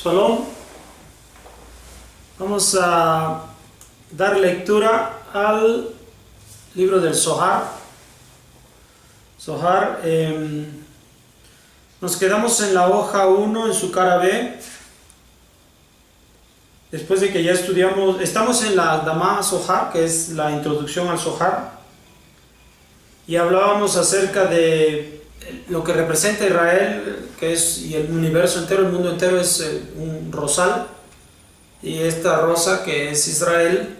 Shalom. Vamos a dar lectura al libro del Zohar. Nos quedamos en la hoja 1, en su cara B. Después de que ya estudiamos, estamos en la Dama Zohar, que es la introducción al Zohar. Y hablábamos acerca de lo que representa Israel, que es, y el universo entero, el mundo entero es un rosal, y esta rosa que es Israel,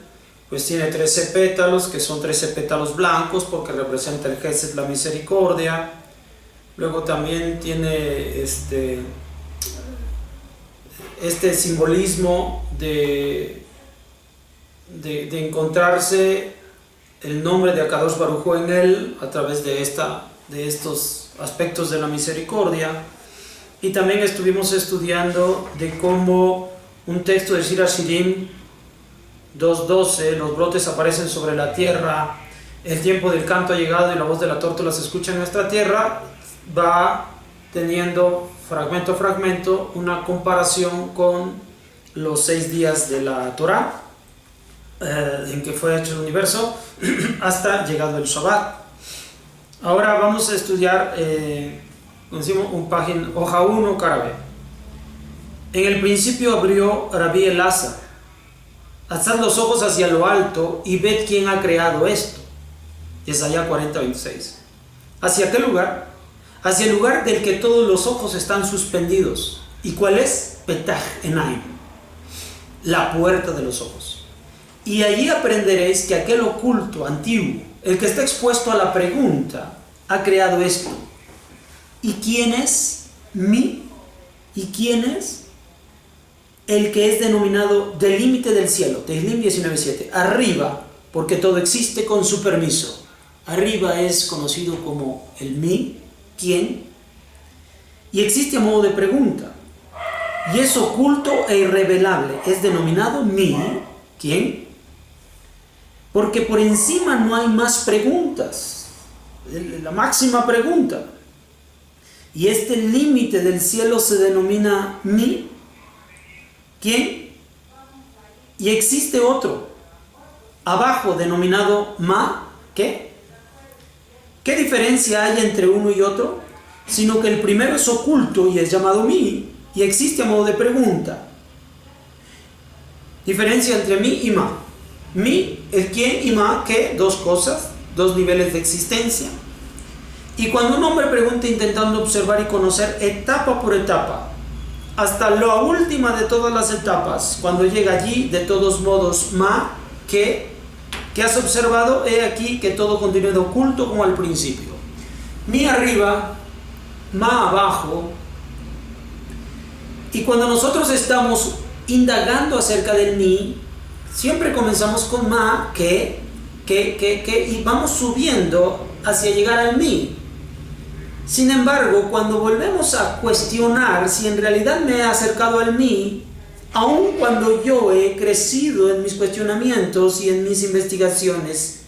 pues tiene 13 pétalos, que son 13 pétalos blancos, porque representa el Gesed, la misericordia. Luego también tiene este simbolismo de encontrarse el nombre de Akadosh Baruj Hu en él, a través de estos aspectos de la misericordia. Y también estuvimos estudiando de cómo un texto de Shir HaShirim 2.12, los brotes aparecen sobre la tierra, el tiempo del canto ha llegado y la voz de la tórtola se escucha en nuestra tierra, va teniendo fragmento a fragmento una comparación con los 6 días de la Torah, en que fue hecho el universo, hasta llegado el Shabbat. Ahora vamos a estudiar, hoja 1, cara B. En el principio abrió Rabbi Elazar: alzad los ojos hacia lo alto y ved quién ha creado esto. Isaías 40:26. ¿Hacia qué lugar? Hacia el lugar del que todos los ojos están suspendidos. ¿Y cuál es? Petach Enaim, la puerta de los ojos. Y allí aprenderéis que aquel oculto antiguo, el que está expuesto a la pregunta, ha creado esto. ¿Y quién es mí? ¿Y quién es el que es denominado del límite del cielo? Tehillim 19:7. Arriba, porque todo existe con su permiso. Arriba es conocido como el mí, ¿quién? Y existe a modo de pregunta. Y es oculto e irrevelable. Es denominado mí, ¿quién? Porque por encima no hay más preguntas. La máxima pregunta. Y este límite del cielo se denomina mí, ¿quién? Y existe otro abajo denominado ma, ¿qué? ¿Qué diferencia hay entre uno y otro? Sino que el primero es oculto y es llamado mí, y existe a modo de pregunta. Diferencia entre mí y ma. Mi, el quién, y ma, ¿qué? Dos cosas, dos niveles de existencia. Y cuando un hombre pregunta intentando observar y conocer etapa por etapa, hasta la última de todas las etapas, cuando llega allí, de todos modos, ma, ¿qué has observado? He aquí que todo continúa oculto como al principio. Mi arriba, ma abajo. Y cuando nosotros estamos indagando acerca del mi, siempre comenzamos con ma, que, y vamos subiendo hacia llegar al mi. Sin embargo, cuando volvemos a cuestionar si en realidad me he acercado al mí, aun cuando yo he crecido en mis cuestionamientos y en mis investigaciones,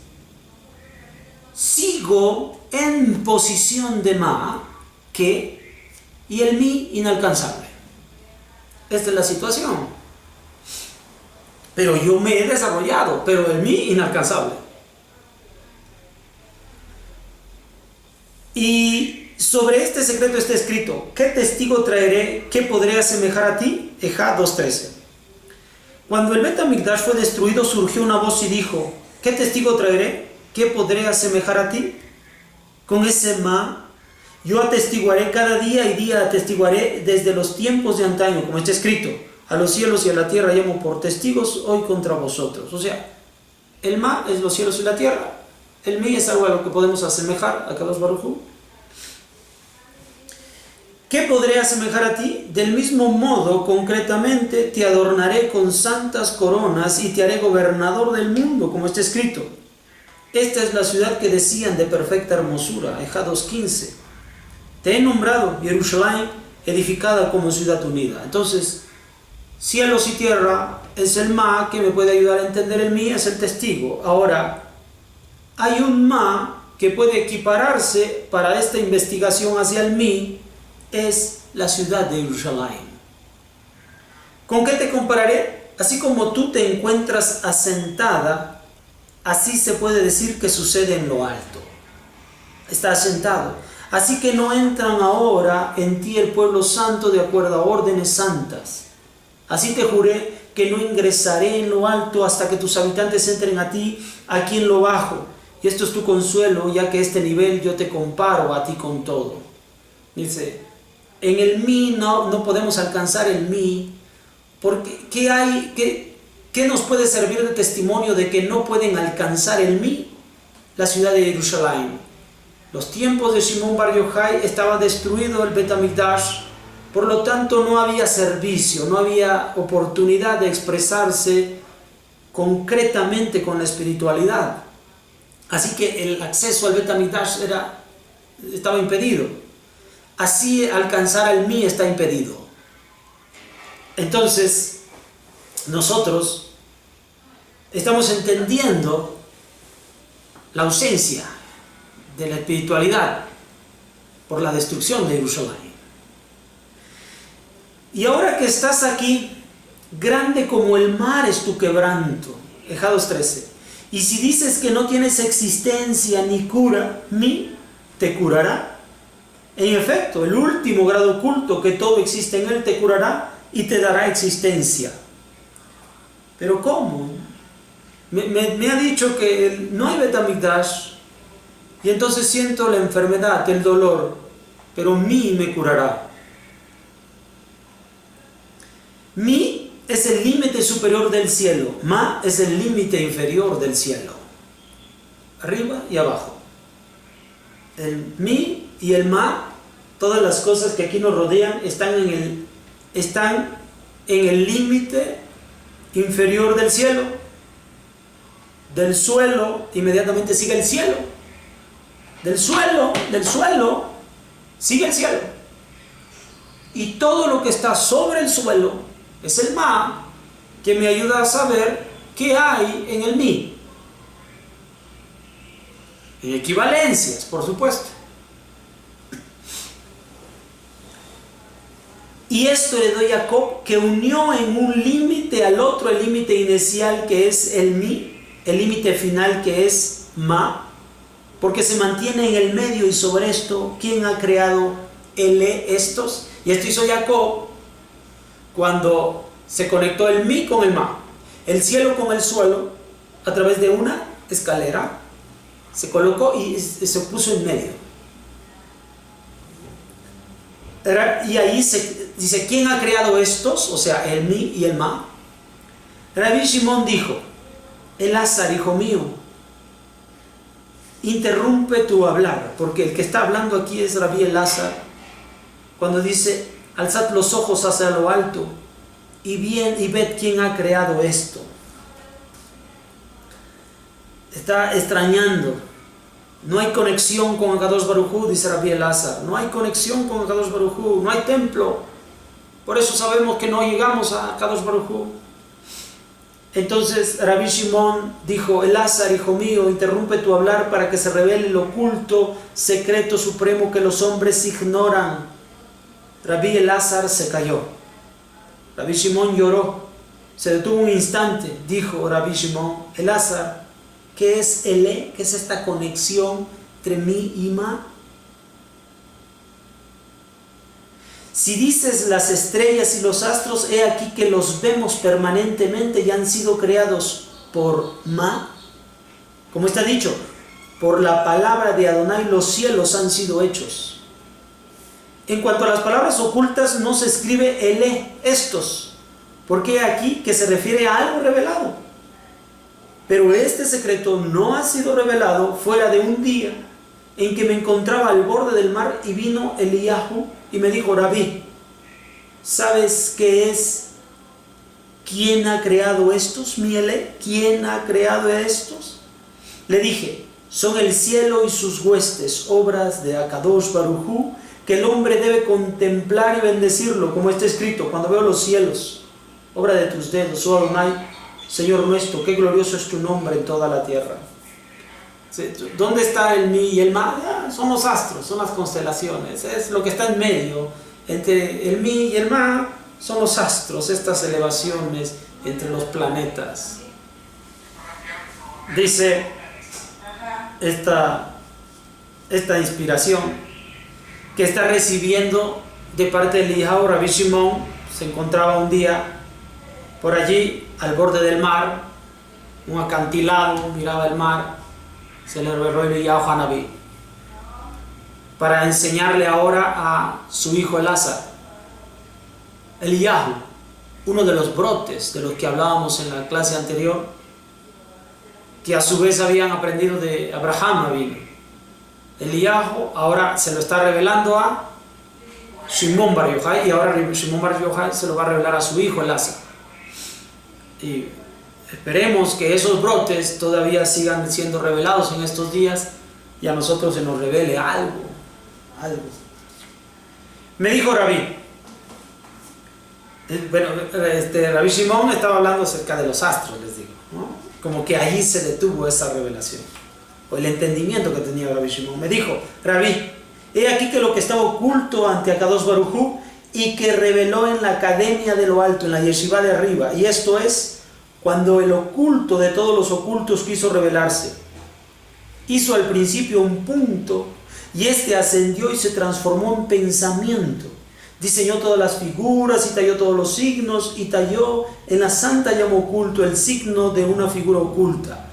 sigo en posición de ma, que, y el mí inalcanzable. Esta es la situación. Pero yo me he desarrollado, pero el mí inalcanzable. Y sobre este secreto está escrito: ¿qué testigo traeré? ¿Qué podré asemejar a ti? Ejá 2:13. Cuando el Bet HaMikdash fue destruido, surgió una voz y dijo: ¿qué testigo traeré? ¿Qué podré asemejar a ti? Con ese ma, yo atestiguaré cada día y día atestiguaré desde los tiempos de antaño, como está escrito: a los cielos y a la tierra llamo por testigos hoy contra vosotros. O sea, el ma es los cielos y la tierra. El mi es algo a lo que podemos asemejar a Kadosh Baruj Hu. ¿Qué podré asemejar a ti? Del mismo modo, concretamente, te adornaré con santas coronas y te haré gobernador del mundo, como está escrito. Esta es la ciudad que decían de perfecta hermosura, Ejá 2:15. Te he nombrado, Jerusalén, edificada como ciudad unida. Entonces, cielos y tierra es el ma que me puede ayudar a entender el mí, es el testigo. Ahora, hay un ma que puede equipararse para esta investigación hacia el mí, es la ciudad de Jerusalén. ¿Con qué te compararé? Así como tú te encuentras asentada, así se puede decir que sucede en lo alto. Está asentado. Así que no entran ahora en ti el pueblo santo de acuerdo a órdenes santas. Así te juré que no ingresaré en lo alto hasta que tus habitantes entren a ti aquí en lo bajo. Y esto es tu consuelo, ya que a este nivel yo te comparo a ti con todo. Dice, en el mí no podemos alcanzar el mí, porque ¿qué nos puede servir de testimonio de que no pueden alcanzar el mí? La ciudad de Jerusalén. Los tiempos de Shimon Bar Yochai estaba destruido el Bet HaMikdash, por lo tanto no había servicio, no había oportunidad de expresarse concretamente con la espiritualidad. Así que el acceso al Bet HaMikdash estaba impedido. Así alcanzar al mí está impedido. Entonces, nosotros estamos entendiendo la ausencia de la espiritualidad por la destrucción de Jerusalén. Y ahora que estás aquí, grande como el mar es tu quebranto. Ejados 13. Y si dices que no tienes existencia ni cura, ni te curará. En efecto, el último grado oculto, que todo existe en él, te curará y te dará existencia. ¿Pero cómo? Me ha dicho que no hay Bet HaMikdash, y entonces siento la enfermedad, el dolor, pero mí me curará. Mi es el límite superior del cielo, ma es el límite inferior del cielo, arriba y abajo. El mi y el ma, todas las cosas que aquí nos rodean, están en el límite inferior del cielo. Del suelo inmediatamente sigue el cielo. Del suelo sigue el cielo. Y todo lo que está sobre el suelo es el ma, que me ayuda a saber qué hay en el mi. En equivalencias, por supuesto. Y esto le doy a Jacob, que unió en un límite al otro, el límite inicial que es el mi, el límite final que es ma, porque se mantiene en el medio, y sobre esto, ¿quién ha creado estos? Y esto hizo Jacob cuando se conectó el mi con el ma, el cielo con el suelo, a través de una escalera, se colocó y se puso en medio. Y ahí se dice, ¿quién ha creado estos? O sea, el mi y el ma. Rabbi Shimon dijo, Elazar, hijo mío, interrumpe tu hablar, porque el que está hablando aquí es Rabbi Elazar, cuando dice, alzad los ojos hacia lo alto y ved quién ha creado esto. Está extrañando. No hay conexión con Akadosh Baruj Hu, dice Rabbi Elazar. No hay conexión con Akadosh Baruj Hu, no hay templo. Por eso sabemos que no llegamos a Akadosh Baruj Hu. Entonces Rabbi Shimon dijo, Elazar, hijo mío, interrumpe tu hablar para que se revele el oculto, secreto supremo que los hombres ignoran. Rabbi Elazar se cayó. Rabbi Shimon lloró. Se detuvo un instante. Dijo Rabbi Shimon, Elazar, ¿qué es ¿Qué es esta conexión entre mí y ma? Si dices las estrellas y los astros, he aquí que los vemos permanentemente y han sido creados por ma. Como está dicho, por la palabra de Adonai los cielos han sido hechos. En cuanto a las palabras ocultas, no se escribe estos, porque aquí que se refiere a algo revelado. Pero este secreto no ha sido revelado fuera de un día en que me encontraba al borde del mar y vino Eliyahu y me dijo, Rabí, ¿sabes qué es? ¿Quién ha creado estos? Miele, ¿quién ha creado estos? Le dije, son el cielo y sus huestes, obras de Akadosh Baruj Hu, que el hombre debe contemplar y bendecirlo, como está escrito, cuando veo los cielos, obra de tus dedos, oh Adonai, Señor nuestro, qué glorioso es tu nombre en toda la tierra. ¿Dónde está el mi y el ma? Son los astros, son las constelaciones, es lo que está en medio. Entre el mi y el ma son los astros, estas elevaciones entre los planetas. Dice esta inspiración que está recibiendo de parte del Eliyahu. Rabbi Shimon se encontraba un día por allí al borde del mar, un acantilado, miraba el mar, se le reveló Eliyahu Hanaví para enseñarle ahora a su hijo Elazar. Eliyahu, uno de los brotes de los que hablábamos en la clase anterior, que a su vez habían aprendido de Abraham Avinu. Eliyahu ahora se lo está revelando a Shimon Bar Yochai, y ahora Shimon Bar Yochai se lo va a revelar a su hijo Elazar. Y esperemos que esos brotes todavía sigan siendo revelados en estos días y a nosotros se nos revele algo. Me dijo Rabí, Rabí Shimon estaba hablando acerca de los astros, les digo, ¿no? Como que allí se detuvo esa revelación, o el entendimiento que tenía Rabí Shimon. Me dijo, Rabí, he aquí que lo que estaba oculto ante Akadosh Baruj Hu y que reveló en la academia de lo alto, en la yeshiva de arriba, y esto es, cuando el oculto de todos los ocultos quiso revelarse, hizo al principio un punto, y este ascendió y se transformó en pensamiento. Diseñó todas las figuras y talló todos los signos, y talló en la santa llama oculto el signo de una figura oculta.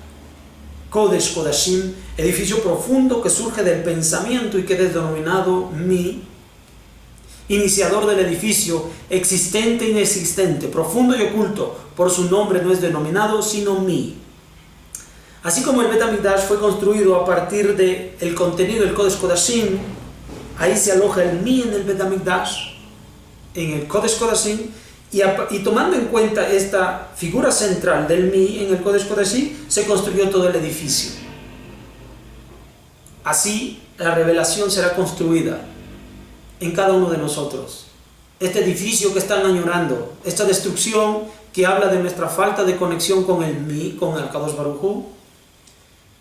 Kodesh Kodashim, edificio profundo que surge del pensamiento y que es denominado Mi, iniciador del edificio, existente e inexistente, profundo y oculto, por su nombre no es denominado sino Mi. Así como el Bet HaMikdash fue construido a partir del contenido del Kodesh Kodashim, ahí se aloja el Mi en el Bet HaMikdash, en el Kodesh Kodashim, y tomando en cuenta esta figura central del Mi en el Kodesh Kodashim, se construyó todo el edificio. Así la revelación será construida en cada uno de nosotros. Este edificio que están añorando, esta destrucción que habla de nuestra falta de conexión con el Mi, con el Kadosh Baruj Hu,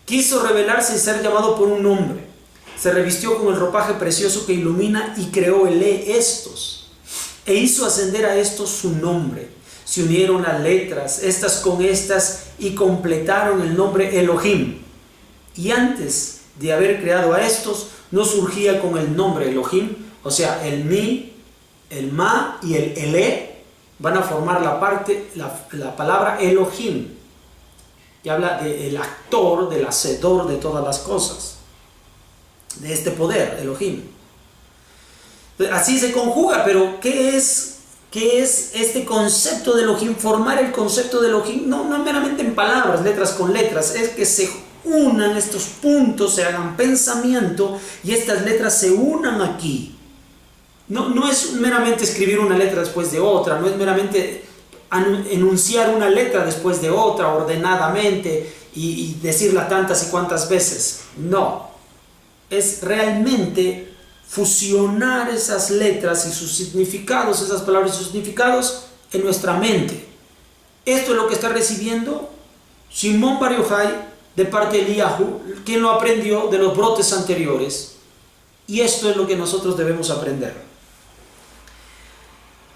quiso revelarse y ser llamado por un nombre. Se revistió con el ropaje precioso que ilumina y creó estos, e hizo ascender a estos su nombre. Se unieron las letras, estas con estas, y completaron el nombre Elohim. Y antes de haber creado a estos, no surgía con el nombre Elohim, o sea, el Mi, el Ma y el Ele van a formar la palabra Elohim, que habla del actor, del hacedor de todas las cosas, de este poder, Elohim. Así se conjuga, pero ¿qué es este concepto de Elohim? Formar el concepto de Elohim no meramente en palabras, letras con letras, es que se unan estos puntos, se hagan pensamiento y estas letras se unan aquí. No es meramente escribir una letra después de otra, no es meramente enunciar una letra después de otra ordenadamente y decirla tantas y cuantas veces. No, es realmente fusionar esas letras y sus significados, esas palabras y sus significados en nuestra mente. Esto es lo que está recibiendo Shimon Bar Yochai de parte de Eliyahu, quien lo aprendió de los brotes anteriores, y esto es lo que nosotros debemos aprender.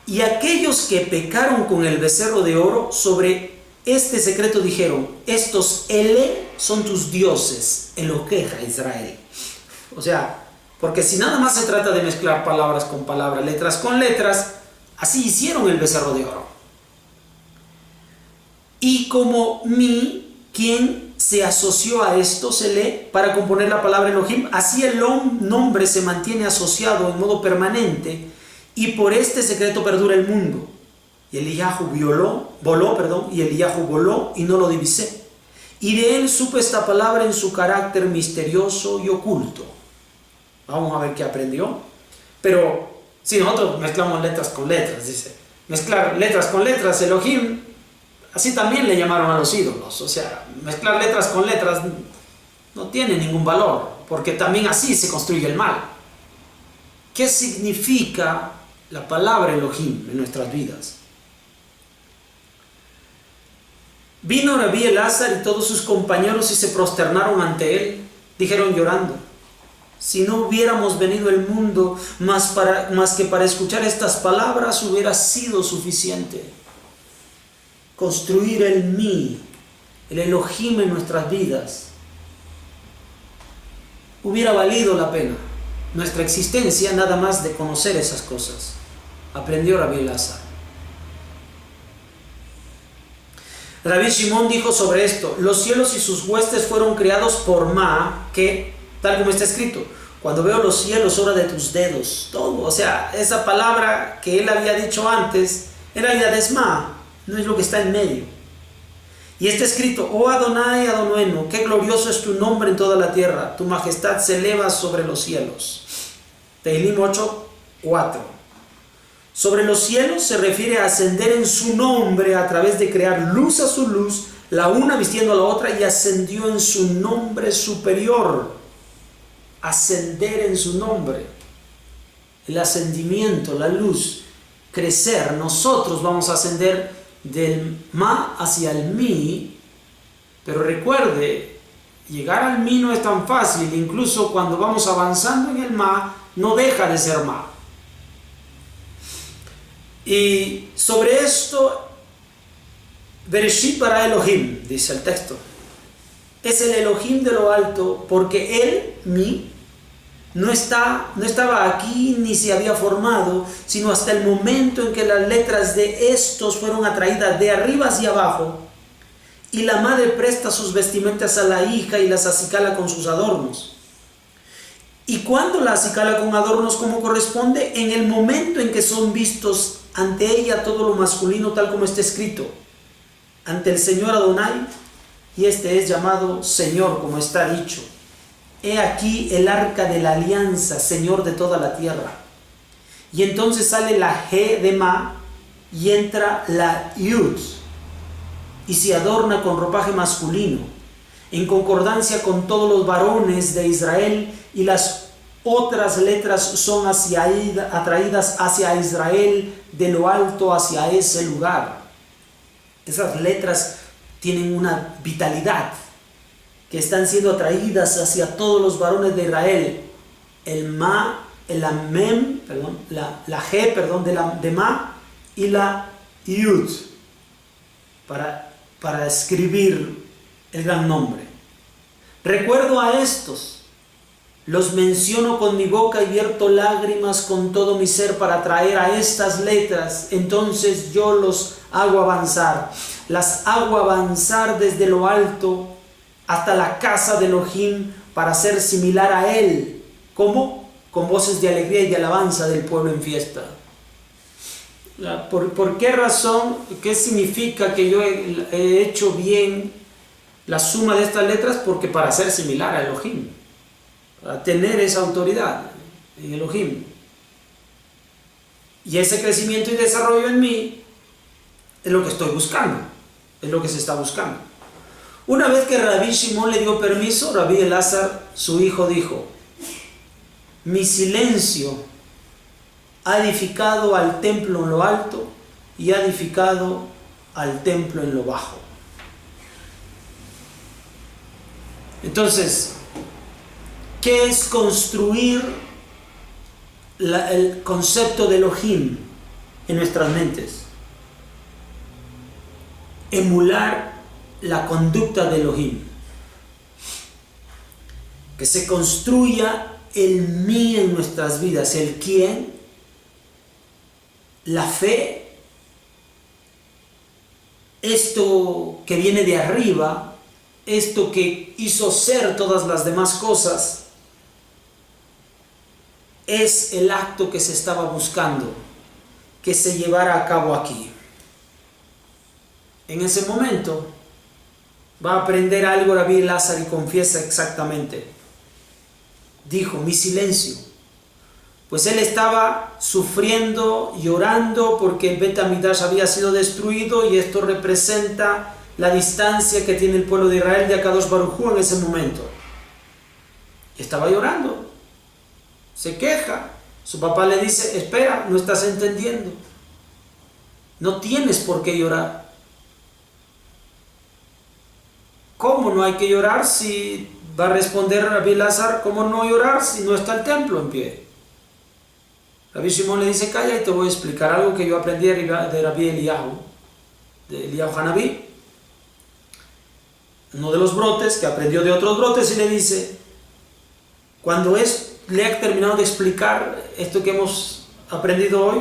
Y aquellos que pecaron con el becerro de oro, sobre este secreto dijeron: estos Ele son tus dioses, Eloqueja Israel. O sea, porque si nada más se trata de mezclar palabras con palabras, letras con letras, así hicieron el becerro de oro. Y como Mi, quien se asoció a esto, Ele, para componer la palabra Elohim, así el nombre se mantiene asociado en modo permanente, y por este secreto perdura el mundo. Y Eliyahu voló, y Eliyahu voló y no lo divisé. Y de él supe esta palabra en su carácter misterioso y oculto. Vamos a ver qué aprendió. Pero si nosotros mezclamos letras con letras, dice, mezclar letras con letras, Elohim, así también le llamaron a los ídolos. O sea, mezclar letras con letras no tiene ningún valor, porque también así se construye el mal. ¿Qué significa la palabra Elohim en nuestras vidas? Vino Rabí Elazar y todos sus compañeros y se prosternaron ante él. Dijeron llorando: Si no hubiéramos venido al mundo más que para escuchar estas palabras, hubiera sido suficiente. Construir el mí, el Elohim en nuestras vidas, hubiera valido la pena nuestra existencia nada más de conocer esas cosas. Aprendió Rabí Elazar. Rabí Shimon dijo sobre esto: los cielos y sus huestes fueron creados por Ma, que, tal como está escrito, cuando veo los cielos, obra de tus dedos, todo. O sea, esa palabra que él había dicho antes, en realidad es Ma, no es lo que está en medio. Y está escrito: oh Adonai Adonenu, qué glorioso es tu nombre en toda la tierra, tu majestad se eleva sobre los cielos. Tehilim 8:4. Sobre los cielos se refiere a ascender en su nombre a través de crear luz a su luz, la una vistiendo a la otra, y ascendió en su nombre superior. Ascender en su nombre, el ascendimiento, la luz, crecer. Nosotros vamos a ascender del Ma hacia el Mi, pero recuerde, llegar al Mi no es tan fácil. Incluso cuando vamos avanzando en el Ma, no deja de ser Ma. Y sobre esto, Bereshit bara Elohim, dice el texto, es el Elohim de lo alto, porque él, Mi, no estaba aquí ni se había formado, sino hasta el momento en que las letras de estos fueron atraídas de arriba hacia abajo, y la madre presta sus vestimentas a la hija y las acicala con sus adornos. Y cuando la acicala con adornos como corresponde, en el momento en que son vistos ante ella todo lo masculino, tal como está escrito, ante el Señor Adonai, y este es llamado Señor, como está dicho. He aquí el arca de la alianza, Señor de toda la tierra. Y entonces sale la G de Ma y entra la Yud, y se adorna con ropaje masculino, en concordancia con todos los varones de Israel, y las otras letras son atraídas hacia Israel de lo alto hacia ese lugar. Esas letras tienen una vitalidad, que están siendo atraídas hacia todos los varones de Israel. El Ma, la G de Ma y la Yud, para escribir el gran nombre. Recuerdo a estos, los menciono con mi boca y vierto lágrimas con todo mi ser para traer a estas letras. Entonces yo los hago avanzar, las hago avanzar desde lo alto hasta la casa de Elohim, para ser similar a él. ¿Cómo? Con voces de alegría y de alabanza del pueblo en fiesta. ¿Por qué razón? ¿Qué significa que yo he hecho bien la suma de estas letras? Porque para ser similar a Elohim, para tener esa autoridad en Elohim. Y ese crecimiento y desarrollo en mí es lo que estoy buscando, es lo que se está buscando. Una vez que Rabí Shimon le dio permiso, Rabí Elazar, su hijo, dijo: mi silencio ha edificado al templo en lo alto y ha edificado al templo en lo bajo. Entonces, ¿qué es construir el concepto de Elohim en nuestras mentes? Emular la conducta de Elohim. Que se construya el mí en nuestras vidas, el quién, la fe, esto que viene de arriba, esto que hizo ser todas las demás cosas, es el acto que se estaba buscando que se llevara a cabo aquí. En ese momento va a aprender algo Rabí Elazar y confiesa exactamente. Dijo: mi silencio. Pues él estaba sufriendo, llorando porque el Bet Hamikdash había sido destruido, y esto representa la distancia que tiene el pueblo de Israel de Akadosh Baruj Hu en ese momento. Estaba llorando, se queja. Su papá le dice: espera, no estás entendiendo, no tienes por qué llorar. ¿Cómo no hay que llorar si Va a responder Rabbi Elazar: ¿cómo no llorar si no está el templo en pie? Rabbi Shimon le dice: calla y te voy a explicar algo que yo aprendí de Rabbi Eliyahu, de Eliyahu Hanabí, uno de los brotes que aprendió de otros brotes, y le dice, cuando le ha terminado de explicar esto que hemos aprendido hoy,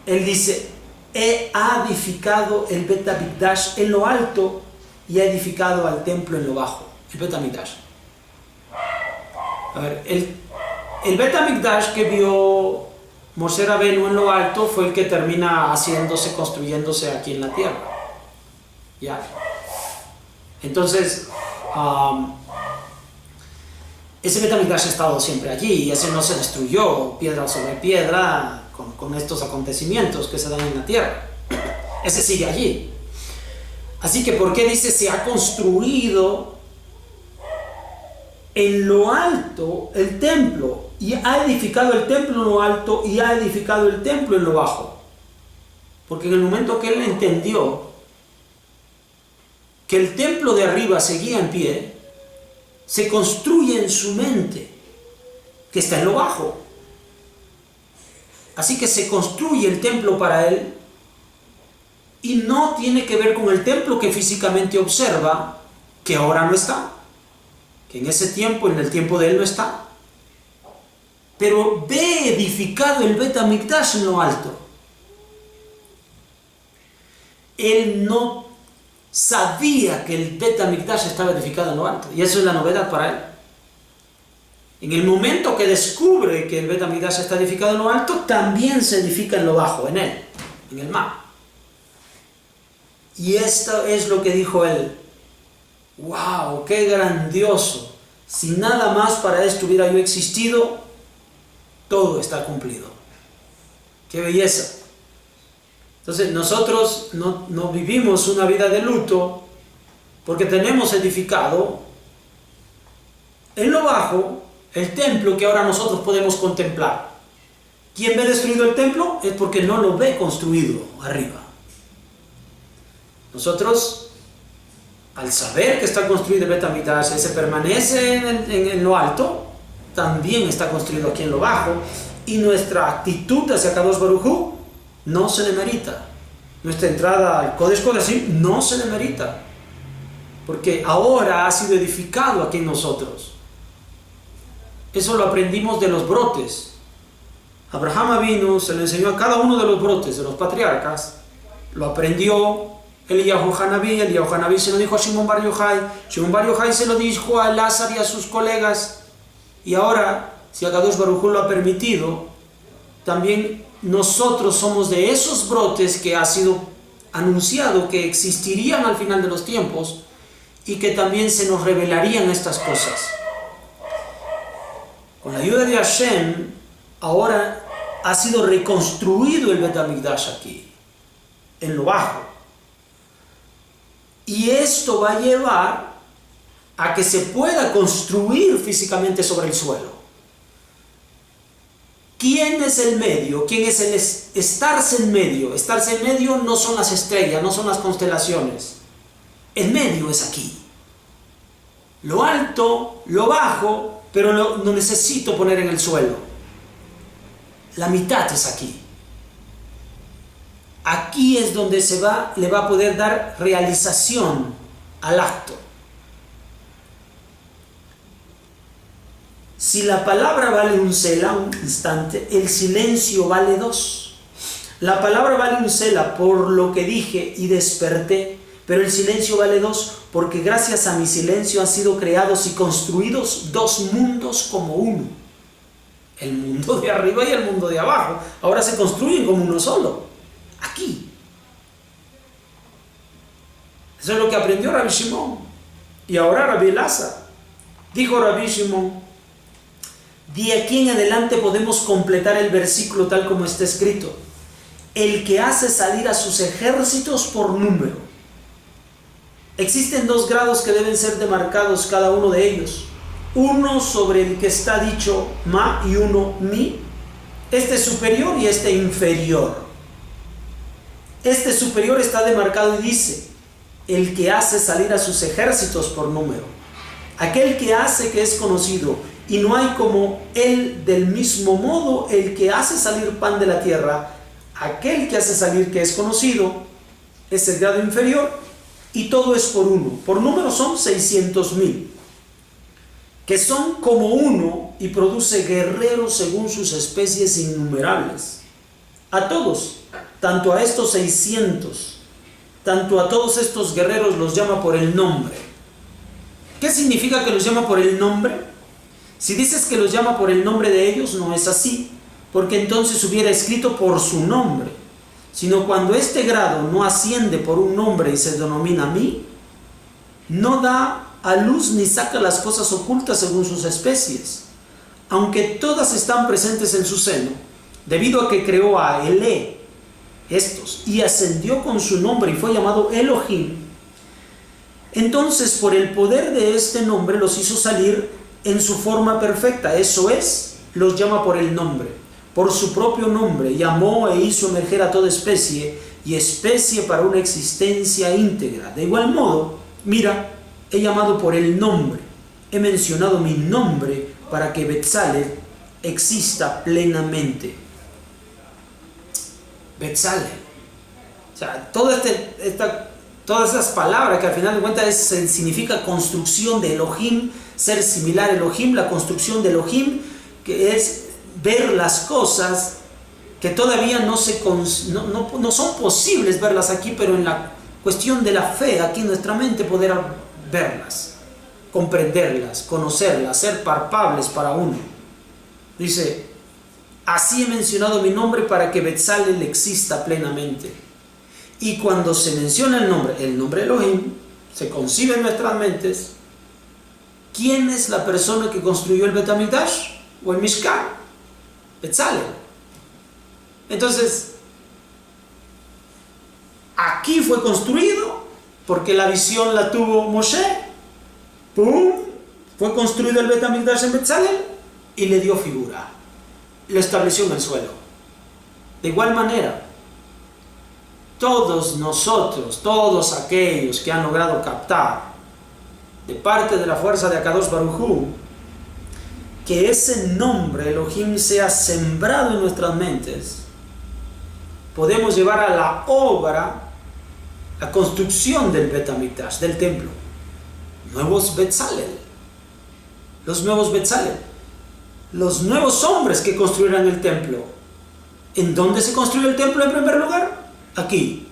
él dice: ha edificado el Bet HaMikdash en lo alto y ha edificado al templo en lo bajo, el Bet HaMikdash. A ver, el Bet HaMikdash que vio Moshe Rabenu en lo alto fue el que termina construyéndose aquí en la tierra. ¿Ya? Entonces, ese Bet HaMikdash ha estado siempre allí, y ese no se destruyó piedra sobre piedra con estos acontecimientos que se dan en la tierra. Ese sigue allí. Así que, ¿por qué dice se ha construido en lo alto el templo? Y ha edificado el templo en lo alto y ha edificado el templo en lo bajo. Porque en el momento que él entendió que el templo de arriba seguía en pie, se construye en su mente que está en lo bajo. Así que se construye el templo para él, y no tiene que ver con el templo que físicamente observa, que ahora no está, que en ese tiempo, en el tiempo de él, no está. Pero ve edificado el Bet HaMikdash en lo alto. Él no sabía que el Bet HaMikdash estaba edificado en lo alto, y eso es la novedad para él. En el momento que descubre que el Bet HaMikdash está edificado en lo alto, también se edifica en lo bajo, en él, en el mar. Y esto es lo que dijo él: ¡wow! ¡Qué grandioso! Si nada más para esto hubiera yo existido, todo está cumplido. ¡Qué belleza! Entonces nosotros no vivimos una vida de luto porque tenemos edificado en lo bajo el templo que ahora nosotros podemos contemplar. ¿Quién ve destruido el templo? Es porque no lo ve construido arriba. Nosotros, al saber que está construido el Bet HaMikdash, se permanece en lo alto, también está construido aquí en lo bajo, y nuestra actitud hacia Kadosh Baruj Hu no se le merita. Nuestra entrada al Kodesh Kodashim no se le merita, porque ahora ha sido edificado aquí en nosotros. Eso lo aprendimos de los brotes. Abraham Avinu se lo enseñó a cada uno de los brotes, de los patriarcas. Lo aprendió Eliyahu Hanabí se lo dijo a Shimon Bar Yochai se lo dijo a Elazar y a sus colegas. Y ahora, si Akadosh Baruj Hu lo ha permitido, también nosotros somos de esos brotes que ha sido anunciado que existirían al final de los tiempos, y que también se nos revelarían estas cosas. Con la ayuda de Hashem, ahora ha sido reconstruido el Bet HaMikdash aquí, en lo bajo. Y esto va a llevar a que se pueda construir físicamente sobre el suelo. ¿Quién es el medio? ¿Quién es el estarse en medio? Estarse en medio no son las estrellas, no son las constelaciones. El medio es aquí. Lo alto, lo bajo, pero no necesito poner en el suelo. La mitad es aquí. Aquí es donde le va a poder dar realización al acto. Si la palabra vale un sela, un instante, el silencio vale 2. La palabra vale un sela por lo que dije y desperté, pero el silencio vale 2 porque gracias a mi silencio han sido creados y construidos 2 mundos como uno. El mundo de arriba y el mundo de abajo. Ahora se construyen como uno solo. Aquí. Eso es lo que aprendió Rabbi Shimon. Y ahora Rabbi Elazar. Dijo Rabbi Shimon: de aquí en adelante podemos completar el versículo tal como está escrito: el que hace salir a sus ejércitos por número. Existen 2 grados que deben ser demarcados cada uno de ellos. Uno sobre el que está dicho ma y uno mi. Este superior y este inferior. Este superior está demarcado y dice: el que hace salir a sus ejércitos por número. aquel que hace que es conocido, y no hay como él. Del mismo modo, el que hace salir pan de la tierra, aquel que hace salir que es conocido, es el grado inferior, y todo es por uno. Por número son 600,000, que son como uno, y produce guerreros según sus especies innumerables. A todos, tanto a estos 600, tanto a todos estos guerreros los llama por el nombre. ¿Qué significa que los llama por el nombre? Si dices que los llama por el nombre de ellos, no es así, porque entonces hubiera escrito por su nombre, sino cuando este grado no asciende por un nombre y se denomina mí, no da a luz ni saca las cosas ocultas según sus especies, aunque todas están presentes en su seno, debido a que creó a Elé, estos, y ascendió con su nombre y fue llamado Elohim. Entonces, por el poder de este nombre los hizo salir en su forma perfecta, eso es, los llama por el nombre. Por su propio nombre llamó e hizo emerger a toda especie, y especie para una existencia íntegra. De igual modo, mira, he llamado por el nombre, he mencionado mi nombre para que Betzalel exista plenamente. Betzalel, o sea, todas esas palabras que al final de cuentas significa construcción de Elohim, ser similar a Elohim, la construcción de Elohim, que es ver las cosas que todavía no son posibles verlas aquí, pero en la cuestión de la fe, aquí en nuestra mente, poder verlas, comprenderlas, conocerlas, ser palpables para uno. Dice, así he mencionado mi nombre para que Betzalel exista plenamente. Y cuando se menciona el nombre Elohim, se concibe en nuestras mentes, ¿quién es la persona que construyó el Bet HaMikdash o el Mishkan? Betzalel. Entonces, aquí fue construido porque la visión la tuvo Moshe. ¡Pum! Fue construido el Bet HaMikdash en Betzalel y le dio figura. Lo estableció en el suelo. De igual manera, todos nosotros, todos aquellos que han logrado captar de parte de la fuerza de Akadosh Baruj Hu, que ese nombre Elohim sea sembrado en nuestras mentes, podemos llevar a la obra la construcción del Bet HaMikdash, del templo. Nuevos Betzalel, los nuevos Betzalel, los nuevos hombres que construirán el templo. ¿En dónde se construye el templo en primer lugar? Aquí.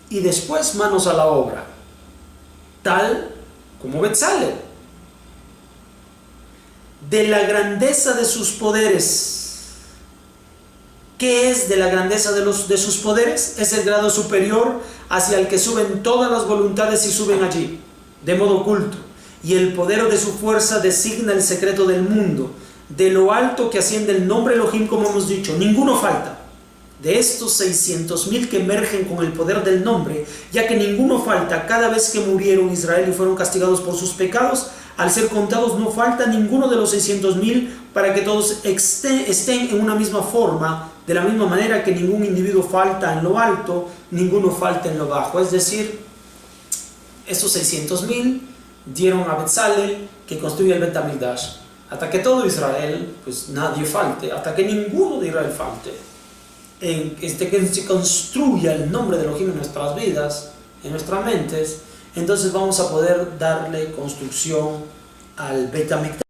Y después manos a la obra, tal como Betzalel. De la grandeza de sus poderes. ¿Qué es de la grandeza de sus poderes? Es el grado superior hacia el que suben todas las voluntades y suben allí, de modo oculto. Y el poder de su fuerza designa el secreto del mundo. De lo alto que asciende el nombre Elohim, como hemos dicho, ninguno falta. De estos 600,000 que emergen con el poder del nombre, ya que ninguno falta, cada vez que murieron Israel y fueron castigados por sus pecados, al ser contados no falta ninguno de los 600,000 para que todos estén en una misma forma, de la misma manera que ningún individuo falta en lo alto, ninguno falta en lo bajo. Es decir, esos 600,000 dieron a Betzalel que construye el Bet HaMikdash. Hasta que todo Israel, pues nadie falte, hasta que ninguno de Israel falte. Que se construya el nombre de Elohim en nuestras vidas, en nuestras mentes, entonces vamos a poder darle construcción al Bet HaMikdash.